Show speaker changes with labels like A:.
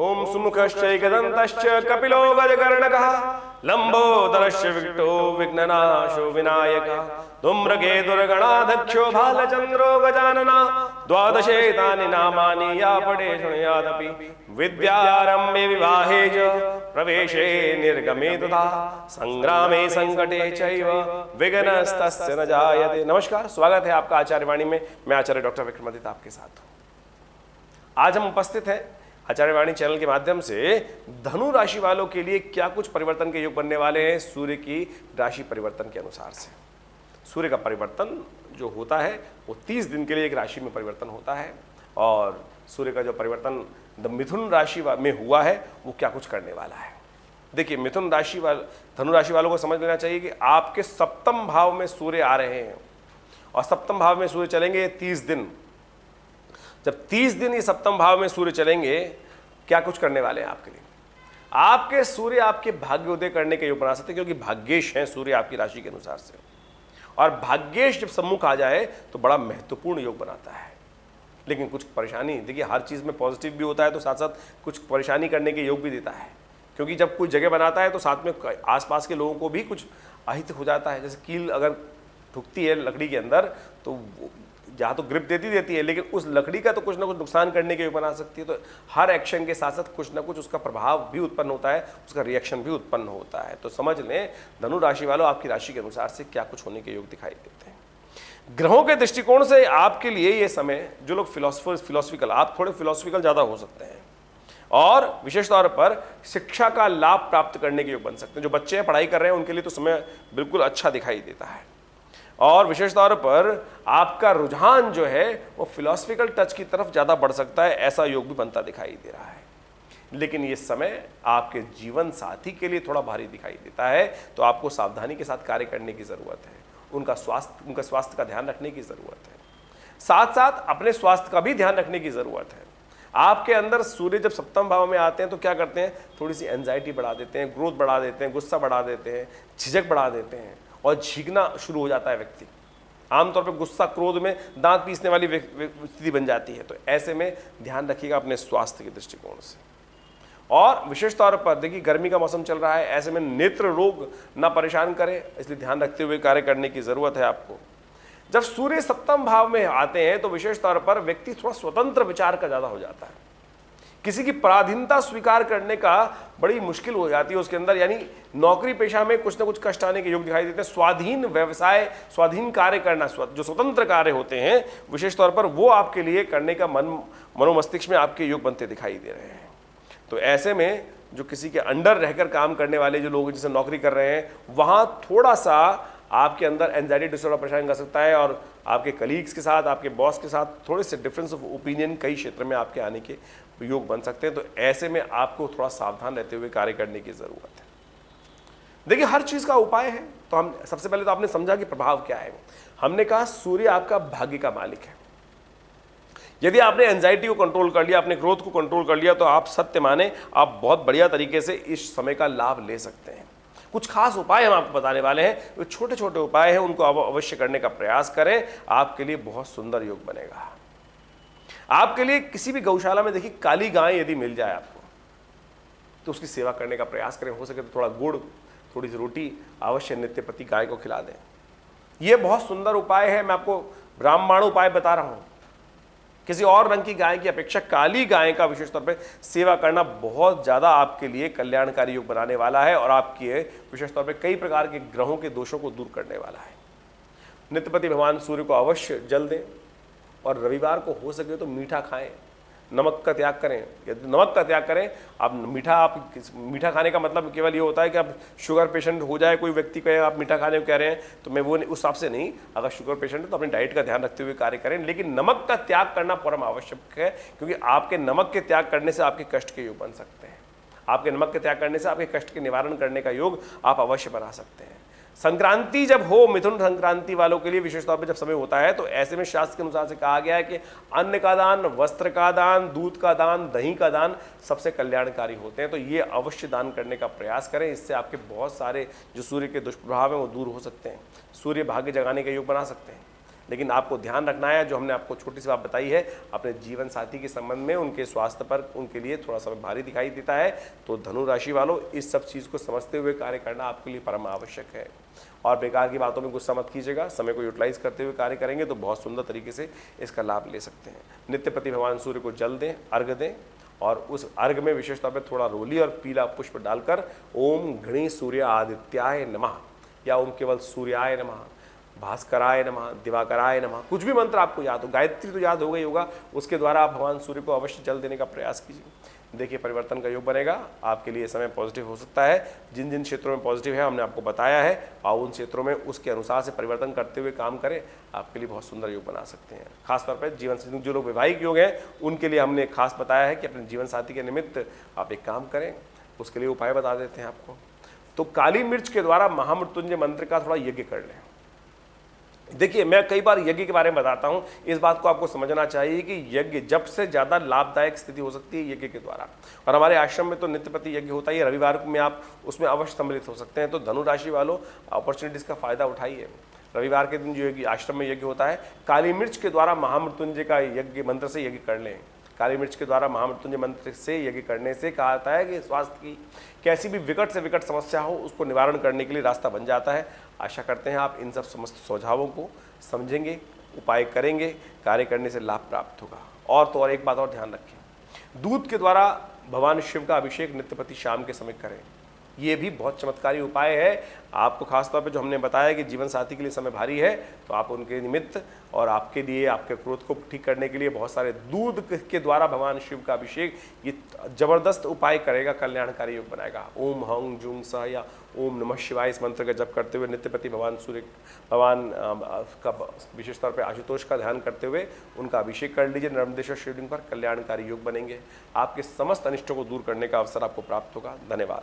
A: ओम सुमुखश्चैकदन्तश्च कपिलो गजकर्णकः लंबोदरश्च विकटो विघ्ननाशो विनायकः धूम्रकेतुर्गणाध्यक्षो भालचन्द्रो गजानना द्वादशेतानि नामानि या पठे शृणुयादपि विद्यारम्भे विवाहे च प्रवेशे निर्गमे तथा संग्रामे संकटे चैव विघ्नस्तस्य न जायते। नमस्कार, स्वागत है आपका आचार्य वाणी में। मैं आचार्य डॉक्टर विक्रमादित्य आपके साथ हूं। आज हम उपस्थित हैं आचार्य वाणी चैनल के माध्यम से धनु राशि वालों के लिए क्या कुछ परिवर्तन के योग बनने वाले हैं सूर्य की राशि परिवर्तन के अनुसार से। सूर्य का परिवर्तन जो होता है वो 30 दिन के लिए एक राशि में परिवर्तन होता है, और सूर्य का जो परिवर्तन मिथुन राशि में हुआ है वो क्या कुछ करने वाला है। देखिए, मिथुन राशि धनु राशि वालों को समझ लेना चाहिए कि आपके सप्तम भाव में सूर्य आ रहे हैं, और सप्तम भाव में सूर्य चलेंगे 30 दिन। जब 30 दिन ये सप्तम भाव में सूर्य चलेंगे, क्या कुछ करने वाले हैं आपके लिए। आपके सूर्य आपके भाग्योदय करने के योग बना सकते हैं, क्योंकि भाग्येश है सूर्य आपकी राशि के अनुसार से, और भाग्येश जब सम्मुख आ जाए तो बड़ा महत्वपूर्ण योग बनाता है। लेकिन कुछ परेशानी, देखिए हर चीज़ में पॉजिटिव भी होता है तो साथ साथ कुछ परेशानी करने के योग भी देता है, क्योंकि जब कोई जगह बनाता है तो साथ में आसपास के लोगों को भी कुछ अहित हो जाता है। जैसे कील अगर ठुकती है लकड़ी के अंदर तो जहाँ तो ग्रिप देती है, लेकिन उस लकड़ी का तो कुछ ना कुछ नुकसान करने के योग बना सकती है। तो हर एक्शन के साथ साथ कुछ ना कुछ उसका प्रभाव भी उत्पन्न होता है, उसका रिएक्शन भी उत्पन्न होता है। तो समझ लें धनु राशि वालों, आपकी राशि के अनुसार से क्या कुछ होने के योग दिखाई देते हैं। ग्रहों के दृष्टिकोण से आपके लिए ये समय, जो लोग फिलोसफिकल, आप थोड़े फिलोसफिकल ज़्यादा हो सकते हैं, और विशेष तौर पर शिक्षा का लाभ प्राप्त करने के योग बन सकते हैं। जो बच्चे पढ़ाई कर रहे हैं उनके लिए तो समय बिल्कुल अच्छा दिखाई देता है, और विशेष तौर पर आपका रुझान जो है वो फिलोसफिकल टच की तरफ ज़्यादा बढ़ सकता है, ऐसा योग भी बनता दिखाई दे रहा है। लेकिन ये समय आपके जीवन साथी के लिए थोड़ा भारी दिखाई देता है, तो आपको सावधानी के साथ कार्य करने की ज़रूरत है। उनका स्वास्थ्य का ध्यान रखने की ज़रूरत है, साथ साथ अपने स्वास्थ्य का भी ध्यान रखने की ज़रूरत है। आपके अंदर सूर्य जब सप्तम भाव में आते हैं तो क्या करते हैं, थोड़ी सी एंजाइटी बढ़ा देते हैं, क्रोध बढ़ा देते हैं, गुस्सा बढ़ा देते हैं, झिझक बढ़ा देते हैं, और झींकना शुरू हो जाता है व्यक्ति। आमतौर पर गुस्सा क्रोध में दांत पीसने वाली स्थिति बन जाती है। तो ऐसे में ध्यान रखिएगा अपने स्वास्थ्य के दृष्टिकोण से। और विशेष तौर पर देखिए, गर्मी का मौसम चल रहा है, ऐसे में नेत्र रोग ना परेशान करे, इसलिए ध्यान रखते हुए कार्य करने की जरूरत है आपको। जब सूर्य सप्तम भाव में आते हैं तो विशेष तौर पर व्यक्ति थोड़ा स्वतंत्र विचार का ज्यादा हो जाता है। किसी की पराधीनता स्वीकार करने का बड़ी मुश्किल हो जाती है उसके अंदर, यानी नौकरी पेशा में कुछ ना कुछ कष्ट आने के योग दिखाई देते हैं। स्वाधीन व्यवसाय, स्वाधीन कार्य करना, जो स्वतंत्र कार्य होते हैं विशेष तौर पर, वो आपके लिए करने का मनोमस्तिष्क में आपके योग बनते दिखाई दे रहे हैं। तो ऐसे में जो किसी के अंडर रहकर काम करने वाले जो लोग जिसे नौकरी कर रहे हैं, वहाँ थोड़ा सा आपके अंदर एंजाइटी डिसऑर्डर परेशान कर सकता है, और आपके कलीग्स के साथ, आपके बॉस के साथ थोड़े से डिफरेंस ऑफ ओपिनियन कई क्षेत्र में आपके आने के योग बन सकते हैं। तो ऐसे में आपको थोड़ा सावधान रहते हुए कार्य करने की जरूरत है। देखिए, हर चीज का उपाय है। तो हम सबसे पहले तो आपने समझा कि प्रभाव क्या है। हमने कहा सूर्य आपका भाग्य का मालिक है। यदि आपने एंजाइटी को कंट्रोल कर लिया, अपने क्रोध को कंट्रोल कर लिया, तो आप सत्य माने आप बहुत बढ़िया तरीके से इस समय का लाभ ले सकते हैं। कुछ खास उपाय हम आपको बताने वाले हैं, वो छोटे छोटे उपाय हैं, उनको आप अवश्य करने का प्रयास करें, आपके लिए बहुत सुंदर योग बनेगा। आपके लिए किसी भी गौशाला में देखिए, काली गाय यदि मिल जाए आपको, तो उसकी सेवा करने का प्रयास करें। हो सके तो थोड़ा गुड़, थोड़ी सी रोटी अवश्य नित्य प्रति गाय को खिला दें। यह बहुत सुंदर उपाय है। मैं आपको रामबाण उपाय बता रहा हूं। किसी और रंग की गाय की अपेक्षा काली गाय का विशेष तौर पर सेवा करना बहुत ज्यादा आपके लिए कल्याणकारी योग बनाने वाला है, और आपके विशेष तौर पर कई प्रकार के ग्रहों के दोषों को दूर करने वाला है। नित्यपति भगवान सूर्य को अवश्य जल दें, और रविवार को हो सके तो मीठा खाएं, नमक का त्याग करें। यदि नमक का त्याग करें, आप मीठा खाने का मतलब केवल ये होता है कि आप शुगर पेशेंट हो जाए, कोई व्यक्ति कहे आप मीठा खाने को कह रहे हैं, तो मैं वो उस हिसाब से नहीं। अगर शुगर पेशेंट है तो अपनी डाइट का ध्यान रखते हुए कार्य करें, लेकिन नमक का त्याग करना परम आवश्यक है, क्योंकि आपके नमक के त्याग करने से आपके कष्ट के योग बन सकते हैं। आपके नमक के त्याग करने से आपके कष्ट के निवारण करने का योग आप अवश्य बना सकते हैं। संक्रांति जब हो, मिथुन संक्रांति वालों के लिए विशेष तौर पर जब समय होता है, तो ऐसे में शास्त्र के अनुसार से कहा गया है कि अन्न का दान, वस्त्र का दान, दूध का दान, दही का दान सबसे कल्याणकारी होते हैं। तो ये अवश्य दान करने का प्रयास करें, इससे आपके बहुत सारे जो सूर्य के दुष्प्रभाव हैं वो दूर हो सकते हैं। सूर्य भाग्य जगाने का योग बना सकते हैं। लेकिन आपको ध्यान रखना है, जो हमने आपको छोटी सी बात बताई है, अपने जीवन साथी के संबंध में उनके स्वास्थ्य पर उनके लिए थोड़ा सा भारी दिखाई देता है। तो धनु राशि वालों, इस सब चीज़ को समझते हुए कार्य करना आपके लिए परम आवश्यक है। और बेकार की बातों में गुस्सा मत कीजिएगा, समय को यूटिलाइज करते हुए कार्य करेंगे तो बहुत सुंदर तरीके से इसका लाभ ले सकते हैं। नित्यपति भगवान सूर्य को जल दें, अर्घ दें, और उस अर्घ में विशेष तौर पर थोड़ा रोली और पीला पुष्प डालकर ओम घृणी सूर्य आदित्याय नमः या ओम केवल सूर्याय नमः, भास्कराय नमः, दिवाकराय नमः, कुछ भी मंत्र आपको याद हो, गायत्री तो याद होगा ही होगा, उसके द्वारा आप भगवान सूर्य को अवश्य जल देने का प्रयास कीजिए। देखिए परिवर्तन का योग बनेगा, आपके लिए समय पॉजिटिव हो सकता है। जिन जिन क्षेत्रों में पॉजिटिव है हमने आपको बताया है, और उन क्षेत्रों में उसके अनुसार से परिवर्तन करते हुए काम करें, आपके लिए बहुत सुंदर योग बना सकते हैं। खासतौर पर जीवन साथी, जो लोग वैवाहिक योग हैं उनके लिए हमने खास बताया है कि अपने जीवन साथी के निमित्त आप एक काम करें, उसके लिए उपाय बता देते हैं आपको। तो काली मिर्च के द्वारा महामृत्युंजय मंत्र का थोड़ा यज्ञ कर लें। देखिए मैं कई बार यज्ञ के बारे में बताता हूं, इस बात को आपको समझना चाहिए कि यज्ञ जब से ज़्यादा लाभदायक स्थिति हो सकती है यज्ञ के द्वारा। और हमारे आश्रम में तो नित्यपति यज्ञ होता ही है, रविवार में आप उसमें अवश्य सम्मिलित हो सकते हैं। तो धनु राशि वालों, अपॉर्चुनिटीज़ का फायदा उठाइए। रविवार के दिन जो यज्ञ आश्रम में यज्ञ होता है, काली मिर्च के द्वारा महामृत्युंजय का यज्ञ मंत्र से यज्ञ कर लें। काली मिर्च के द्वारा महामृत्युंजय मंत्र से यज्ञ करने से कहा जाता है कि स्वास्थ्य की कैसी भी विकट से विकट समस्या हो उसको निवारण करने के लिए रास्ता बन जाता है। आशा करते हैं आप इन सब समस्त सुझावों को समझेंगे, उपाय करेंगे, कार्य करने से लाभ प्राप्त होगा। और तो और एक बात और ध्यान रखें, दूध के द्वारा भगवान शिव का अभिषेक नित्यपति शाम के समय करें। ये भी बहुत चमत्कारी उपाय है। आपको खासतौर पे जो हमने बताया कि जीवन साथी के लिए समय भारी है, तो आप उनके निमित्त और आपके लिए, आपके क्रोध को ठीक करने के लिए बहुत सारे दूध के द्वारा भगवान शिव का अभिषेक, ये जबरदस्त उपाय करेगा, कल्याणकारी योग बनाएगा। ओम हंग जुम सह या ओम नमः शिवाय इस मंत्र का जप करते हुए नित्यपति भगवान सूर्य, भगवान का विशेष तौर पर आशुतोष का ध्यान करते हुए उनका अभिषेक कर लीजिए नर्मदेश्वर शिवलिंग पर। कल्याणकारी योग बनेंगे, आपके समस्त अनिष्टों को दूर करने का अवसर आपको प्राप्त होगा। धन्यवाद।